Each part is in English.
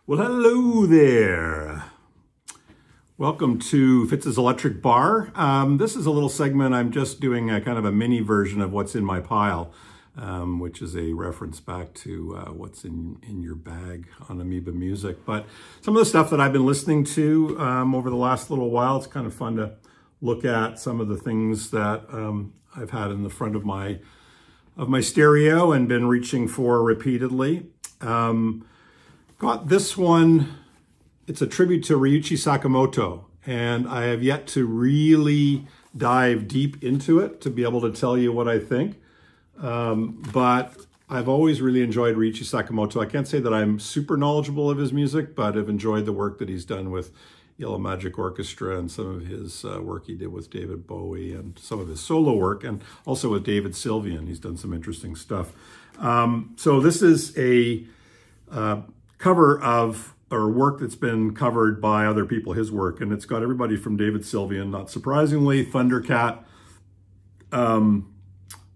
Well, hello there. Welcome to Fitz's Electric Bar. This is a little segment. I'm just doing a kind of a mini version of what's in my pile, which is a reference back to what's in your bag on Amoeba Music. But some of the stuff that I've been listening to over the last little while, it's kind of fun to look at some of the things that I've had in the front of my stereo and been reaching for repeatedly. Got this one. It's a tribute to Ryuichi Sakamoto, and I have yet to really dive deep into it to be able to tell you what I think. But I've always really enjoyed Ryuichi Sakamoto. I can't say that I'm super knowledgeable of his music, but I've enjoyed the work that he's done with Yellow Magic Orchestra and some of his work he did with David Bowie and some of his solo work, and also with David Sylvian. He's done some interesting stuff. So this is a cover of, or work that's been covered by other people, his work, and it's got everybody from David Sylvian, not surprisingly, Thundercat, Alvin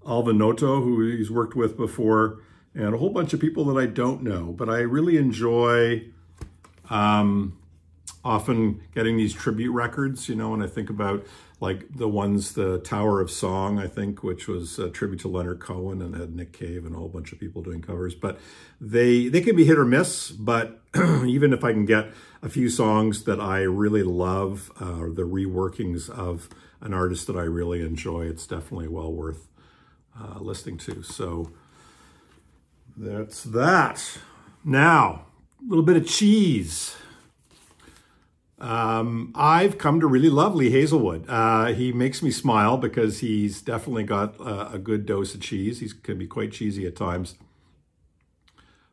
Noto, who he's worked with before, and a whole bunch of people that I don't know, but I really enjoy often getting these tribute records, you know, when I think about like the ones, the Tower of Song, I think, which was a tribute to Leonard Cohen and had Nick Cave and a whole bunch of people doing covers. But they can be hit or miss, but even if I can get a few songs that I really love, the reworkings of an artist that I really enjoy, it's definitely well worth listening to. So that's that. Now, a little bit of cheese. I've come to really love Lee Hazelwood. He makes me smile because he's definitely got a good dose of cheese. He can be quite cheesy at times,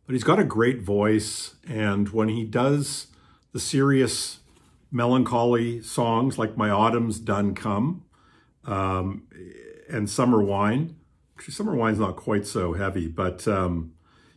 but he's got a great voice. And when he does the serious melancholy songs like My Autumn's Done Come, and Summer Wine, actually Summer Wine's not quite so heavy, but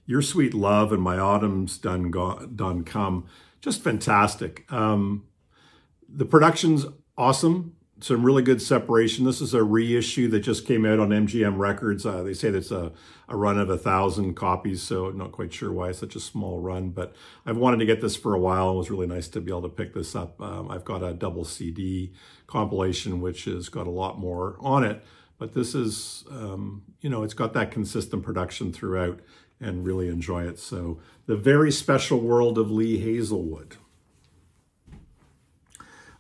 Your Sweet Love and My Autumn's Done Come, just fantastic. The production's awesome. Some really good separation. This is a reissue that just came out on MGM Records. They say that's a run of 1,000 copies, so not quite sure why it's such a small run, but I've wanted to get this for a while. It was really nice to be able to pick this up. I've got a double CD compilation, which has got a lot more on it, but this is, you know, it's got that consistent production throughout, and really enjoy it. So, The Very Special World of Lee Hazelwood.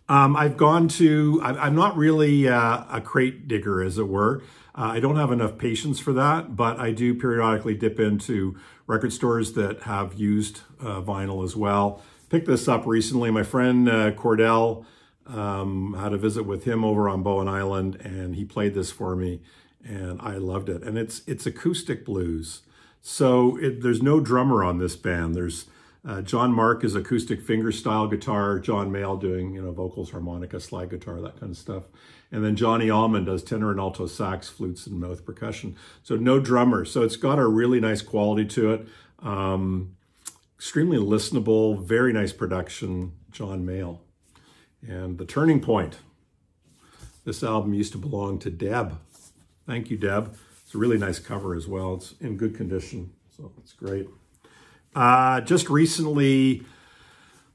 I'm not really a crate digger, as it were. I don't have enough patience for that, but I do periodically dip into record stores that have used vinyl as well. Picked this up recently. My friend Cordell, had a visit with him over on Bowen Island, and he played this for me, and I loved it. And it's acoustic blues. So there's no drummer on this band. There's John Mark is acoustic fingerstyle guitar, John Mayall doing, you know, vocals, harmonica, slide guitar, that kind of stuff. And then Johnny Allman does tenor and alto sax, flutes, and mouth percussion. So no drummer. So it's got a really nice quality to it. Extremely listenable, very nice production, John Mayall. And The Turning Point. This album used to belong to Deb. Thank you, Deb. It's a really nice cover as well. It's in good condition, so it's great. Just recently,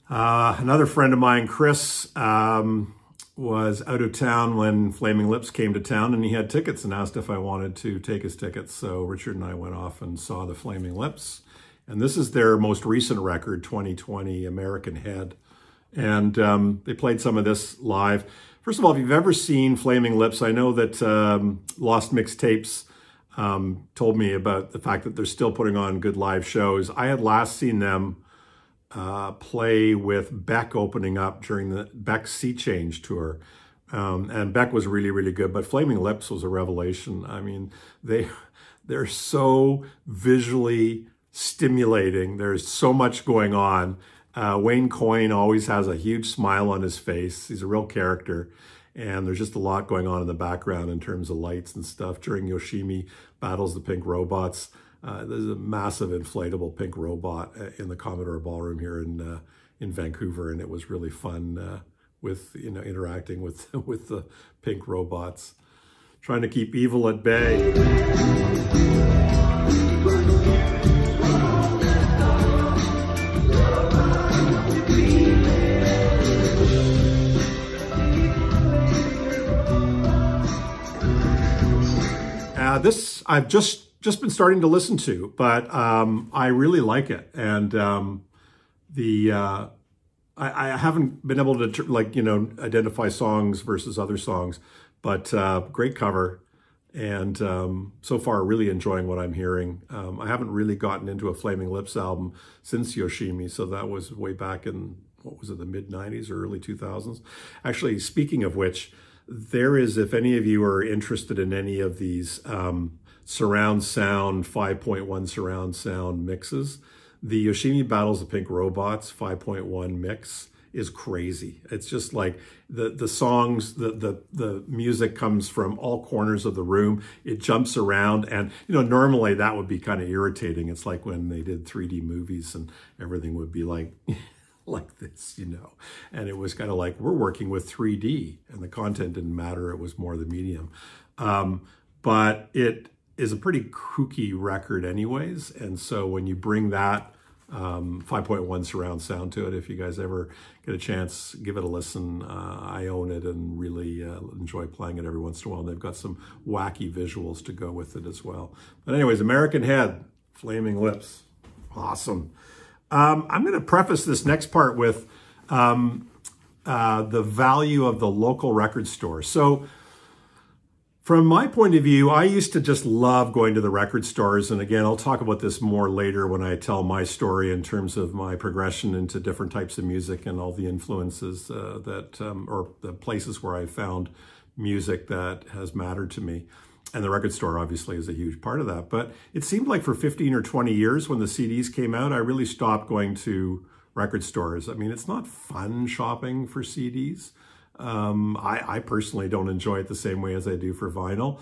another friend of mine, Chris, was out of town when Flaming Lips came to town, and he had tickets and asked if I wanted to take his tickets. So Richard and I went off and saw the Flaming Lips. And this is their most recent record, 2020, American Head. And they played some of this live. First of all, if you've ever seen Flaming Lips, I know that Lost Mixtapes told me about the fact that they're still putting on good live shows. I had last seen them play with Beck opening up during the Beck Sea Change tour. And Beck was really, really good, but Flaming Lips was a revelation. I mean, they're so visually stimulating. There's so much going on. Wayne Coyne always has a huge smile on his face. He's a real character. And there's just a lot going on in the background in terms of lights and stuff. During Yoshimi battles the pink robots, there's a massive inflatable pink robot in the Commodore Ballroom here in Vancouver, and it was really fun with, you know, interacting with the pink robots, trying to keep evil at bay. this I've just been starting to listen to, but I really like it. And I haven't been able to identify songs versus other songs, but great cover. And so far, really enjoying what I'm hearing. I haven't really gotten into a Flaming Lips album since Yoshimi, so that was way back in, what was it, the mid-90s or early 2000s? Actually, speaking of which, there is, if any of you are interested in any of these surround sound, 5.1 surround sound mixes, the Yoshimi Battles of Pink Robots 5.1 mix is crazy. It's just like the songs, the music comes from all corners of the room. It jumps around, and normally that would be kind of irritating. It's like when they did 3D movies and everything would be like like this, and it was kind of like, we're working with 3D and the content didn't matter. It was more the medium. But it is a pretty kooky record anyways. And so when you bring that 5.1 surround sound to it, if you guys ever get a chance, give it a listen. I own it and really enjoy playing it every once in a while. They've got some wacky visuals to go with it as well. But anyways, American Head, Flaming Lips, awesome. I'm going to preface this next part with the value of the local record store. So from my point of view, I used to just love going to the record stores. And again, I'll talk about this more later when I tell my story in terms of my progression into different types of music and all the influences or the places where I found music that has mattered to me. And the record store obviously is a huge part of that. But it seemed like for 15 or 20 years when the CDs came out, I really stopped going to record stores. I mean, it's not fun shopping for CDs. I personally don't enjoy it the same way as I do for vinyl.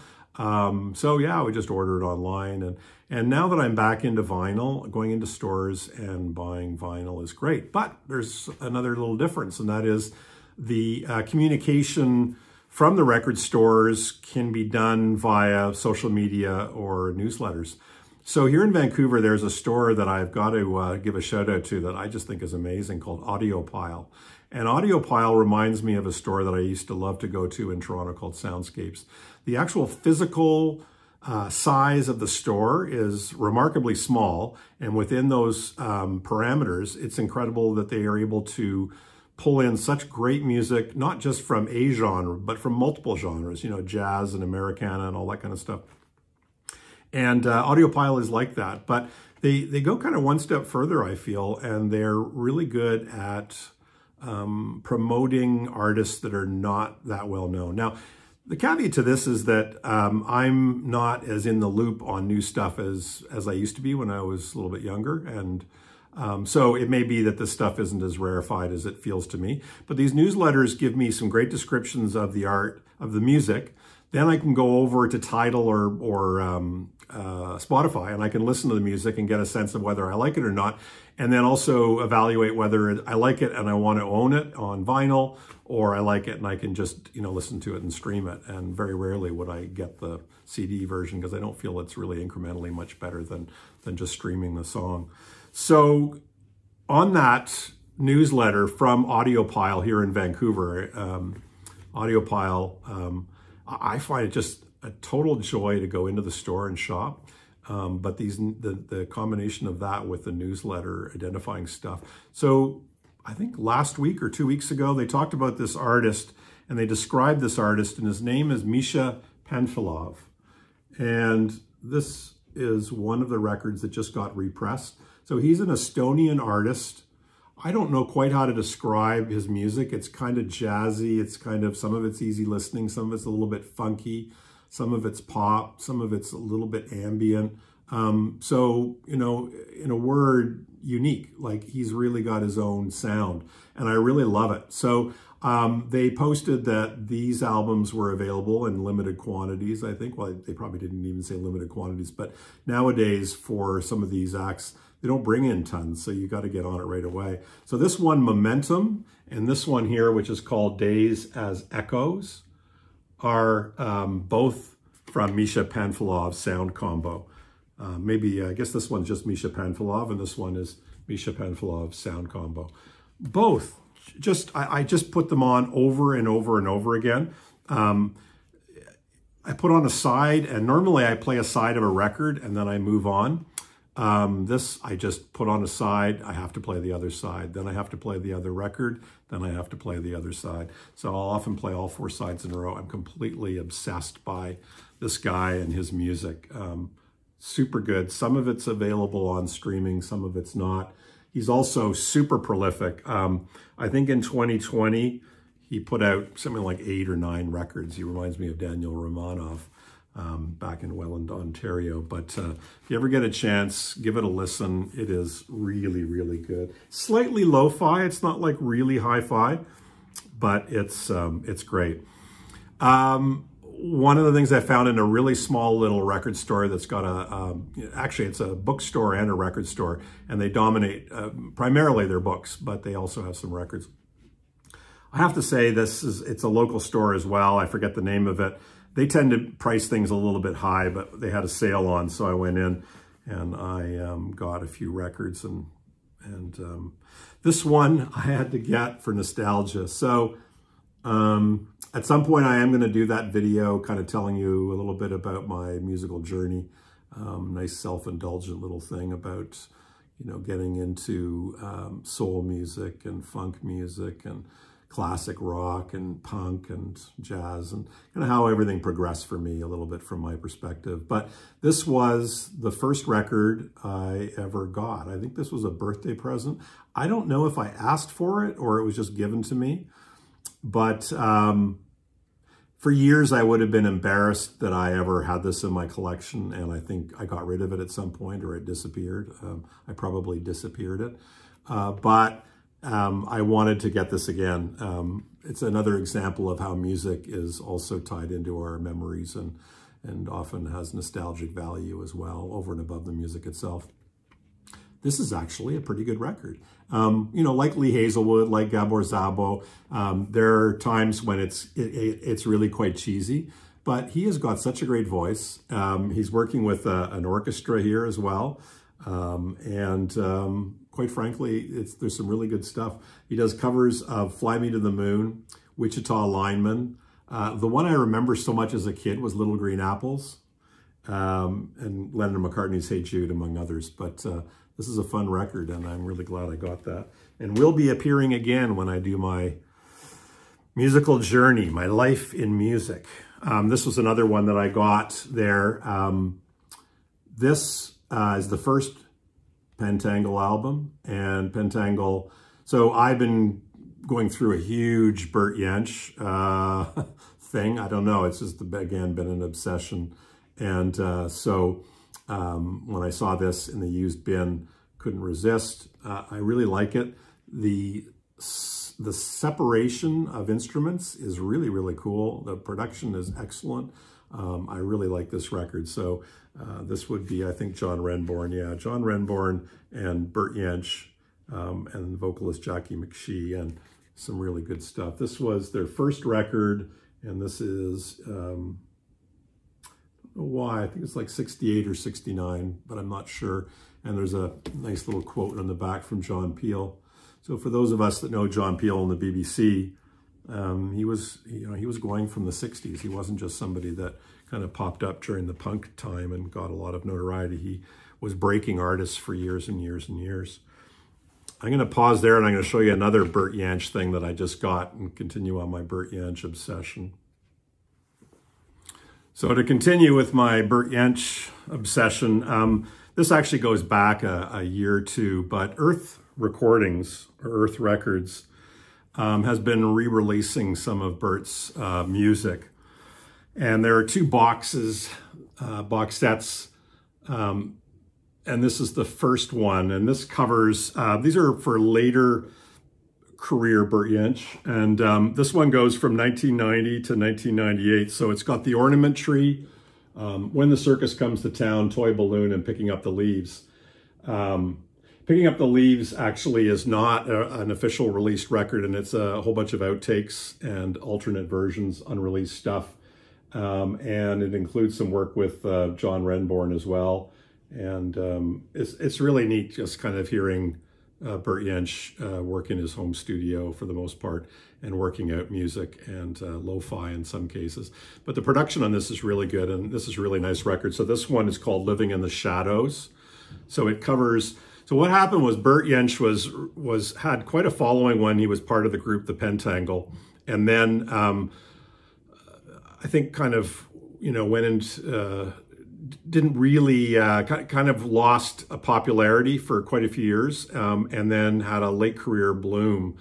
So yeah, I would just order it online. And now that I'm back into vinyl, going into stores and buying vinyl is great. But there's another little difference, and that is the communication from the record stores can be done via social media or newsletters. So here in Vancouver, there's a store that I've got to give a shout out to that I just think is amazing, called Audiopile. And Audiopile reminds me of a store that I used to love to go to in Toronto called Soundscapes. The actual physical size of the store is remarkably small. And within those parameters, it's incredible that they are able to pull in such great music, not just from a genre, but from multiple genres, jazz and Americana and all that kind of stuff. And Audiopile is like that. But they go kind of one step further, I feel, and they're really good at promoting artists that are not that well known. Now, the caveat to this is that I'm not as in the loop on new stuff as I used to be when I was a little bit younger. And so it may be that this stuff isn't as rarefied as it feels to me. But these newsletters give me some great descriptions of the art, of the music. Then I can go over to Tidal or Spotify, and I can listen to the music and get a sense of whether I like it or not. And then also evaluate whether I like it and I want to own it on vinyl, or I like it and I can just, listen to it and stream it. And very rarely would I get the CD version because I don't feel it's really incrementally much better than just streaming the song. So on that newsletter from Audiopile here in Vancouver, Audiopile, I find it just a total joy to go into the store and shop. But the combination of that with the newsletter identifying stuff. So I think last week or 2 weeks ago, they talked about this artist and they described this artist, and his name is Misha Panfilov. And this is one of the records that just got repressed. So he's an Estonian artist. I don't know quite how to describe his music. It's kind of jazzy. It's kind of, some of it's easy listening. Some of it's a little bit funky. Some of it's pop. Some of it's a little bit ambient. So, in a word, unique. Like, he's really got his own sound. And I really love it. So they posted that these albums were available in limited quantities, I think. Well, they probably didn't even say limited quantities. But nowadays, for some of these acts, they don't bring in tons, so you got to get on it right away. So this one, Momentum, and this one here, which is called Days as Echoes, are both from Misha Panfilov's sound combo. I guess this one's just Misha Panfilov, and this one is Misha Panfilov's sound combo. Both, I just put them on over and over and over again. I put on a side, and normally I play a side of a record and then I move on. This, I just put on a side, I have to play the other side, then I have to play the other record, then I have to play the other side. So I'll often play all 4 sides in a row. I'm completely obsessed by this guy and his music. Super good. Some of it's available on streaming, some of it's not. He's also super prolific. I think in 2020, he put out something like 8 or 9 records. He reminds me of Daniel Romanov. Back in Welland, Ontario. But if you ever get a chance, give it a listen. It is really, really good. Slightly lo-fi. It's not like really hi-fi, but it's great. One of the things I found in a really small little record store that's got actually it's a bookstore and a record store, and they dominate primarily their books, but they also have some records. I have to say it's a local store as well. I forget the name of it. They tend to price things a little bit high, but they had a sale on, so I went in and I got a few records, and this one I had to get for nostalgia. So at some point I am going to do that video kind of telling you a little bit about my musical journey. Nice self-indulgent little thing about, you know, getting into soul music and funk music and classic rock and punk and jazz, and kind of how everything progressed for me a little bit from my perspective. But this was the first record I ever got. I think this was a birthday present. I don't know if I asked for it or it was just given to me, but for years I would have been embarrassed that I ever had this in my collection, and I think I got rid of it at some point, or it disappeared. I probably disappeared it, but I wanted to get this again. It's another example of how music is also tied into our memories and often has nostalgic value as well, over and above the music itself. This is actually a pretty good record. You know, like Lee Hazelwood, like Gabor Szabo, there are times when it's really quite cheesy, but he has got such a great voice. He's working with an orchestra here as well. Quite frankly, there's some really good stuff. He does covers of Fly Me to the Moon, Wichita Lineman. The one I remember so much as a kid was Little Green Apples, and Lennon and McCartney's Hey Jude, among others. But this is a fun record, and I'm really glad I got that. And will be appearing again when I do my musical journey, my life in music. This was another one that I got there. This is the first Pentangle album, and Pentangle, so I've been going through a huge Bert Jansch thing. I don't know, it's just, again, been an obsession. And so when I saw this in the used bin, couldn't resist. I really like it. The separation of instruments is really, really cool. The production is excellent. I really like this record. So this would be, I think, John Renbourn. Yeah, John Renbourn and Bert Jansch, and vocalist Jackie McShee, and some really good stuff. This was their first record, and this is, I don't know why, I think it's like 68 or 69, but I'm not sure. And there's a nice little quote on the back from John Peel. So for those of us that know John Peel and the BBC, he was going from the 60s. He wasn't just somebody that kind of popped up during the punk time and got a lot of notoriety. He was breaking artists for years and years and years. I'm going to pause there, and I'm going to show you another Bert Jansch thing that I just got and continue on my Bert Jansch obsession. So to continue with my Bert Jansch obsession, this actually goes back a year or two, but Earth Recordings, or Earth Records, has been re-releasing some of Bert's music. And there are 2 box sets, and this is the first one. And this covers, these are for later career Bert Jansch. And this one goes from 1990 to 1998. So it's got the Ornament Tree, When the Circus Comes to Town, Toy Balloon, and Picking Up the Leaves. Picking Up the Leaves actually is not an official released record, and it's a whole bunch of outtakes and alternate versions, unreleased stuff. And it includes some work with John Renbourn as well. And it's really neat just kind of hearing Bert Jansch work in his home studio for the most part and working out music and lo-fi in some cases. But the production on this is really good, and this is a really nice record. So this one is called Living in the Shadows. So it covers, so what happened was Bert Jansch had quite a following when he was part of the group The Pentangle, and then I think kind of, went into, didn't really, kind of lost a popularity for quite a few years, and then had a late career bloom.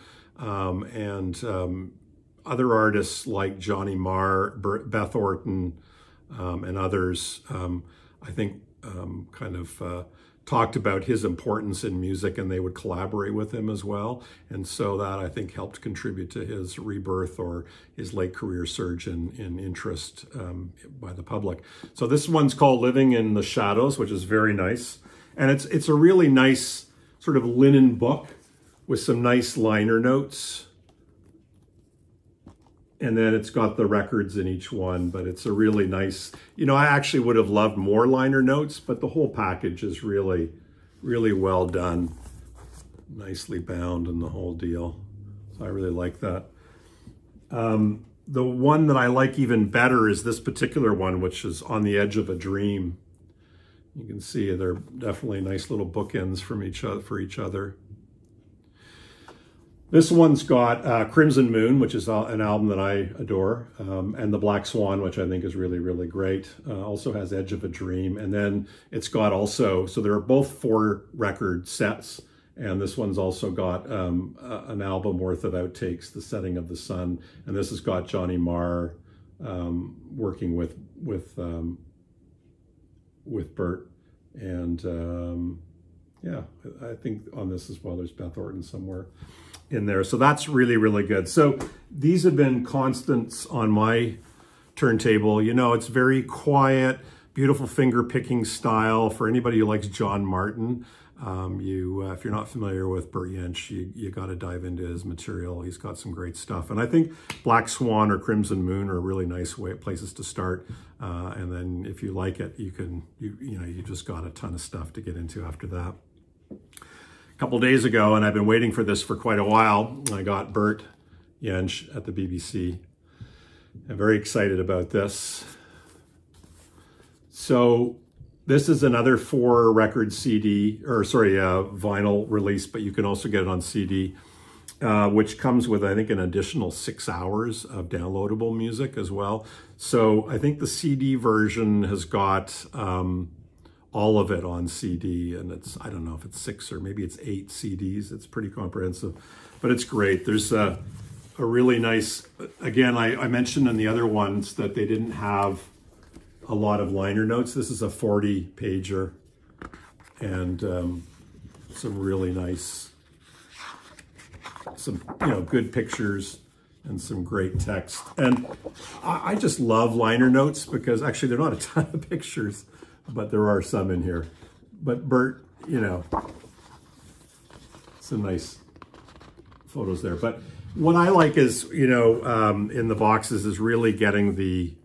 Other artists like Johnny Marr, Beth Orton, and others, I think kind of talked about his importance in music, and they would collaborate with him as well. And so that, I think, helped contribute to his rebirth or his late career surge in interest by the public. So this one's called Living in the Shadows, which is very nice. And it's a really nice sort of linen book with some nice liner notes. And then it's got the records in each one, but it's a really nice, I actually would have loved more liner notes, but the whole package is really, really well done. Nicely bound and the whole deal. So I really like that. The one that I like even better is this particular one, which is On the Edge of a Dream. You can see they're definitely nice little bookends from for each other. This one's got Crimson Moon, which is an album that I adore, and The Black Swan, which I think is really, really great. Also has Edge of a Dream. And then it's got also, so there are both 4 record sets, and this one's also got an album worth of outtakes, The Setting of the Sun. And this has got Johnny Marr working with Bert. And yeah, I think on this as well, there's Beth Orton somewhere in there. So that's really, really good. So these have been constants on my turntable. It's very quiet, beautiful finger picking style for anybody who likes John Martin. If you're not familiar with Bert Jansch, you got to dive into his material. He's got some great stuff. And I think Black Swan or Crimson Moon are really nice places to start. And then if you like it, you just got a ton of stuff to get into after that. A couple days ago, and I've been waiting for this for quite a while, I got Bert Jansch at the BBC. I'm very excited about this. So this is another 4 record CD, or sorry, vinyl release, but you can also get it on CD, which comes with, I think, an additional 6 hours of downloadable music as well. So I think the CD version has got all of it on CD, and I don't know if it's 6 or maybe it's 8 CDs. It's pretty comprehensive, but it's great. There's a really nice, again, I mentioned in the other ones that they didn't have a lot of liner notes. This is a 40 pager, and some really nice, some good pictures and some great text. And I just love liner notes because actually they're not a ton of pictures, but there are some in here. But Bert, some nice photos there. But what I like is, in the boxes is really getting the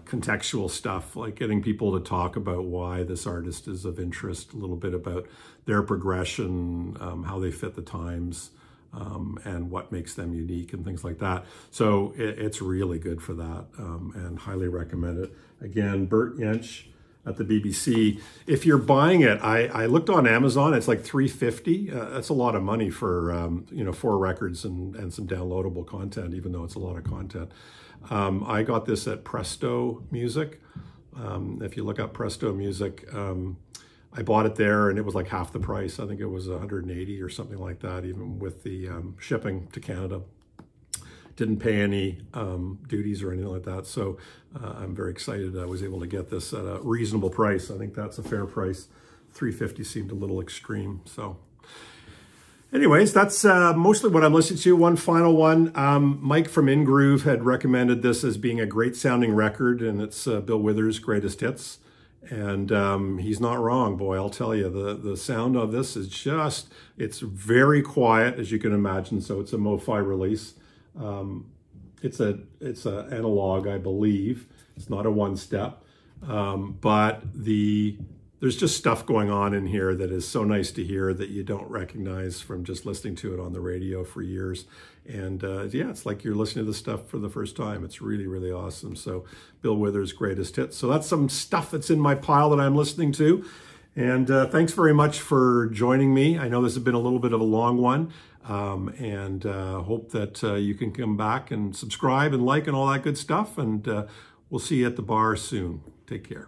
contextual stuff, like getting people to talk about why this artist is of interest, a little bit about their progression, how they fit the times, and what makes them unique and things like that. So it's really good for that, and highly recommend it. Again, Bert Jansch at the BBC. If you're buying it, I looked on Amazon, it's like $3.50. That's a lot of money for, 4 records and some downloadable content, even though it's a lot of content. I got this at Presto Music. If you look up Presto Music, I bought it there and it was like half the price. I think it was $180 or something like that, even with the shipping to Canada. Didn't pay any duties or anything like that. So I'm very excited I was able to get this at a reasonable price. I think that's a fair price. $3.50 seemed a little extreme. So anyways, that's mostly what I'm listening to. One final one. Mike from InGroove had recommended this as being a great sounding record, and it's Bill Withers' greatest hits. And he's not wrong, boy, I'll tell you. The sound of this is just, it's very quiet, as you can imagine. So it's a MoFi release. It's a analog, I believe. It's not a one-step, but the there's just stuff going on in here that is so nice to hear that you don't recognize from just listening to it on the radio for years. And yeah, it's like you're listening to the stuff for the first time. It's really, really awesome. So Bill Withers' greatest hits. So that's some stuff that's in my pile that I'm listening to. And thanks very much for joining me. I know this has been a little bit of a long one, and hope that you can come back and subscribe and like and all that good stuff. And we'll see you at the bar soon. Take care.